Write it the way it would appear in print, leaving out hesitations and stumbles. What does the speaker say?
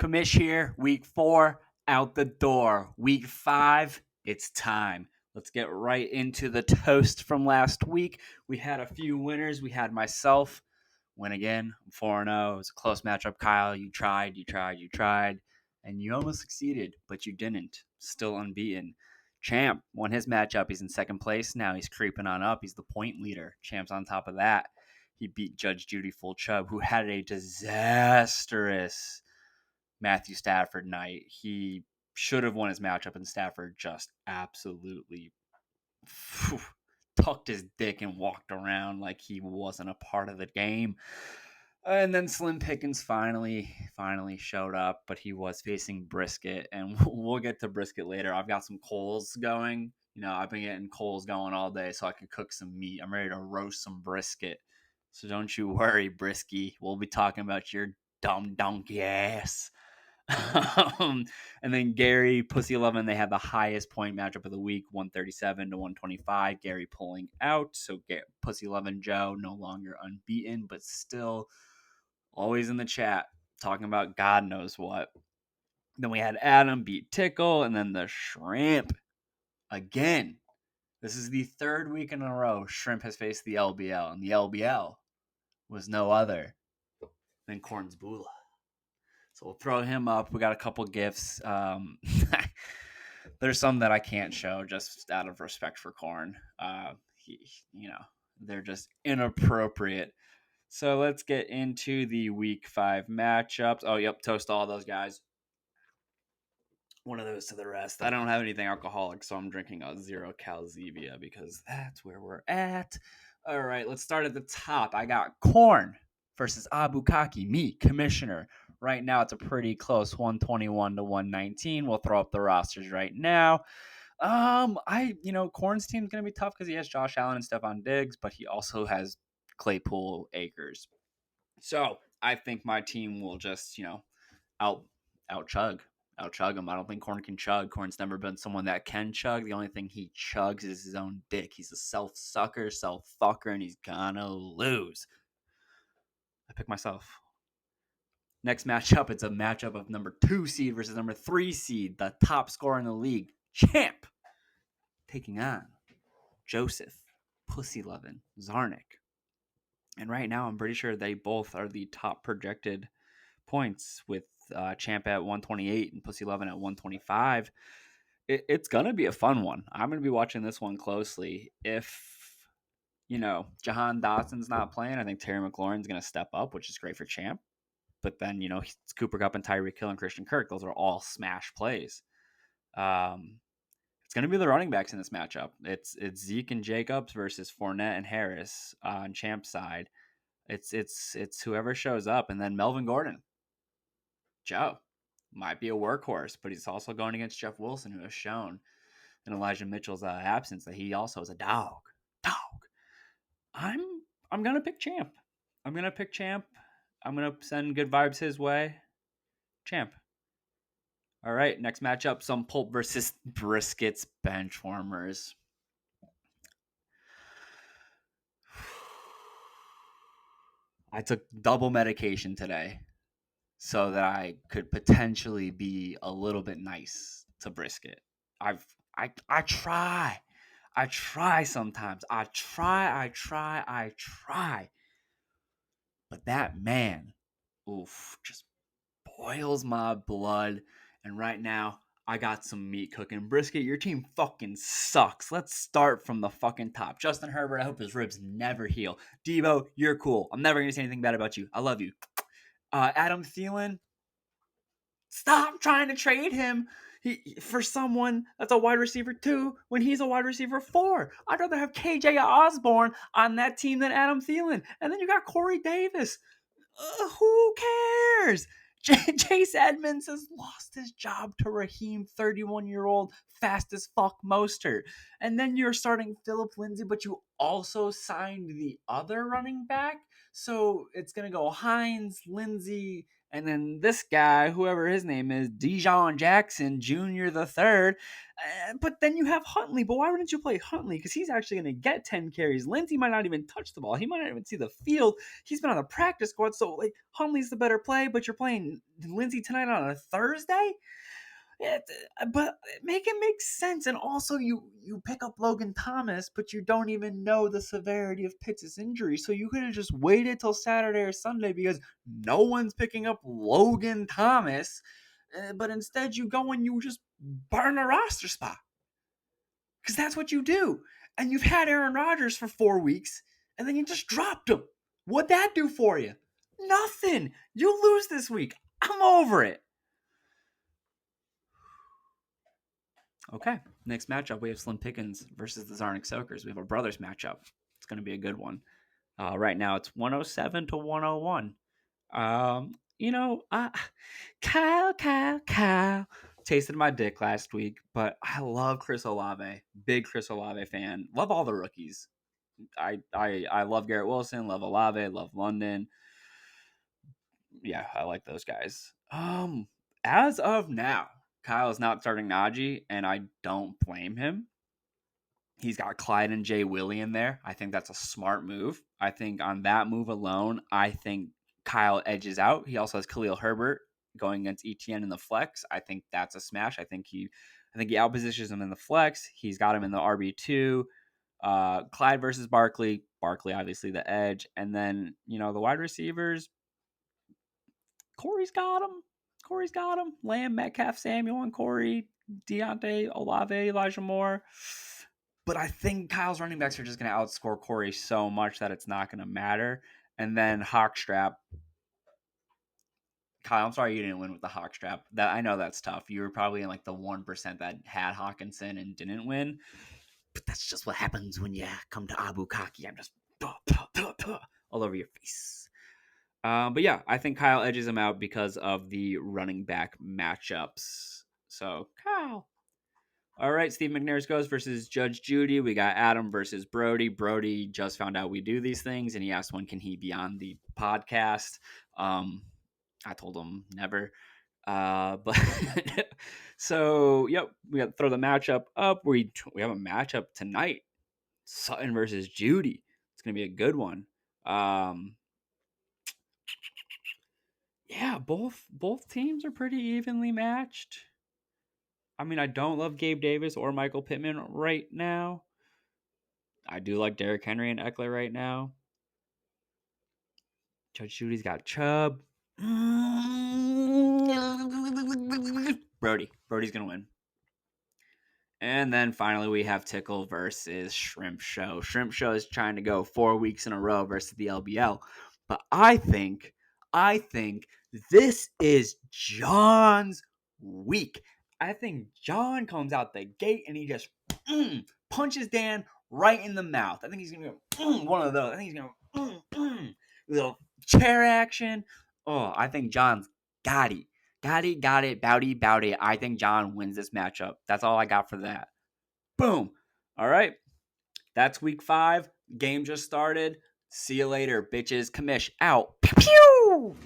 Commish here, week 4, out the door. Week 5, it's time. Let's get right into the toast from last week. We had a few winners. We had myself win again. I'm 4-0. It was a close matchup. Kyle, you tried, and you almost succeeded, but you didn't. Still unbeaten. Champ won his matchup. He's in second place now. He's creeping on up. He's the point leader. Champ's on top of that. He beat Judge Judy Full Chubb, who had a disastrous Matthew Stafford night. He should have won his matchup, and Stafford just absolutely tucked his dick and walked around like he wasn't a part of the game. And then Slim Pickens finally showed up, but he was facing Brisket, and we'll get to Brisket later. I've got some coals going. I've been getting coals going all day so I can cook some meat. I'm ready to roast some brisket. So don't you worry, Brisky. We'll be talking about your dumb donkey ass. And then Gary, Pussy 11, they had the highest point matchup of the week, 137 to 125. Gary pulling out. So Pussy 11 Joe no longer unbeaten, but still always in the chat talking about God knows what. Then we had Adam beat Tickle, and then the Shrimp again. This is the third week in a row Shrimp has faced the LBL, and the LBL was no other than Cornsbula. So we'll throw him up. We got a couple gifts. There's some that I can't show just out of respect for Corn. They're just inappropriate. So let's get into the week 5 matchups. Oh, yep. Toast all those guys. One of those to the rest. I don't have anything alcoholic, so I'm drinking a 0 Cal Zevia because that's where we're at. All right, let's start at the top. I got Corn versus Abukaki, me, Commissioner. Right now, it's a pretty close 121 to 119. We'll throw up the rosters right now. Corn's team's going to be tough because he has Josh Allen and Stephon Diggs, but he also has Claypool Akers. So I think my team will just, out-chug him. I don't think Corn can chug. Corn's never been someone that can chug. The only thing he chugs is his own dick. He's a self-sucker, self-fucker, and he's gonna lose. I pick myself. Next matchup, it's a matchup of number 2 seed versus number 3 seed, the top scorer in the league, Champ, taking on Joseph, Pussy Lovin', Zarnik. And right now, I'm pretty sure they both are the top projected points with Champ at 128 and Pussy Lovin' at 125. It's going to be a fun one. I'm going to be watching this one closely. If, Jahan Dotson's not playing, I think Terry McLaurin's going to step up, which is great for Champ. But then, it's Cooper Kupp and Tyreek Hill and Christian Kirk. Those are all smash plays. It's going to be the running backs in this matchup. It's Zeke and Jacobs versus Fournette and Harris on Champ's side. It's whoever shows up. And then Melvin Gordon. Joe might be a workhorse, but he's also going against Jeff Wilson, who has shown in Elijah Mitchell's absence that he also is a dog. I'm going to pick Champ. I'm going to send good vibes his way. Champ. All right, next matchup, some Pulp versus Briskets benchwarmers. I took double medication today so that I could potentially be a little bit nice to Brisket. I try sometimes. I try. But that man, just boils my blood. And right now, I got some meat cooking. Brisket, your team fucking sucks. Let's start from the fucking top. Justin Herbert, I hope his ribs never heal. Debo, you're cool. I'm never going to say anything bad about you. I love you. Adam Thielen, stop trying to trade him for someone that's a wide receiver 2 when he's a wide receiver 4. I'd rather have KJ Osborne on that team than Adam Thielen. And then you got Corey Davis. Who cares? Chase Edmonds has lost his job to Raheem, 31-year-old, fast as fuck Mostert. And then you're starting Phillip Lindsay, but you also signed the other running back. So it's going to go Hines, Lindsay, And then this guy, whoever his name is, Dijon Jackson Jr. the third. But then you have Huntley. But why wouldn't you play Huntley? Because he's actually going to get 10 carries. Lindsey might not even touch the ball. He might not even see the field. He's been on the practice squad. So, like, Huntley's the better play, but you're playing Lindsey tonight on a Thursday? But make it make sense. And also, you pick up Logan Thomas, but you don't even know the severity of Pitts' injury. So you could have just waited till Saturday or Sunday because no one's picking up Logan Thomas. But instead, you go and you just burn a roster spot. Because that's what you do. And you've had Aaron Rodgers for 4 weeks, and then you just dropped him. What'd that do for you? Nothing. You lose this week. I'm over it. Okay, next matchup, we have Slim Pickens versus the Zarnik Soakers. We have a brothers matchup. It's going to be a good one. Right now, it's 107 to 101. Kyle tasted my dick last week, but I love Chris Olave. Big Chris Olave fan. Love all the rookies. I love Garrett Wilson, love Olave, love London. Yeah, I like those guys. As of now, Kyle is not starting Najee, and I don't blame him. He's got Clyde and Jay Willie in there. I think that's a smart move. I think on that move alone, I think Kyle edges out. He also has Khalil Herbert going against ETN in the flex. I think that's a smash. I think he outpositions him in the flex. He's got him in the RB2. Clyde versus Barkley. Barkley, obviously, the edge. And then, the wide receivers, Corey's got him. Lamb, Metcalf, Samuel, and Corey, Deontay, Olave, Elijah Moore. But I think Kyle's running backs are just going to outscore Corey so much that it's not going to matter. And then Hawkstrap. Kyle, I'm sorry you didn't win with the Hawkstrap. I know that's tough. You were probably in like the 1% that had Hawkinson and didn't win. But that's just what happens when you come to Abu Kaki. I'm just all over your face. But yeah, I think Kyle edges him out because of the running back matchups. So, Kyle. All right, Steve McNairs goes versus Judge Judy. We got Adam versus Brody. Brody just found out we do these things, and he asked when can he be on the podcast. I told him never. But so, yep, we got to throw the matchup up. We have a matchup tonight. Sutton versus Judy. It's going to be a good one. Yeah, both teams are pretty evenly matched. I mean, I don't love Gabe Davis or Michael Pittman right now. I do like Derrick Henry and Eckler right now. Judge Judy's got Chubb. Brody's going to win. And then finally we have Tickle versus Shrimp Show. Shrimp Show is trying to go 4 weeks in a row versus the LBL. But I think this is John's week. I think John comes out the gate and he just punches Dan right in the mouth. I think he's going to go one of those. I think he's going to little chair action. Oh, I think John's got it. Got it, bowdy. I think John wins this matchup. That's all I got for that. Boom. All right. That's week 5. Game just started. See you later, bitches. Commish out. Pew, pew.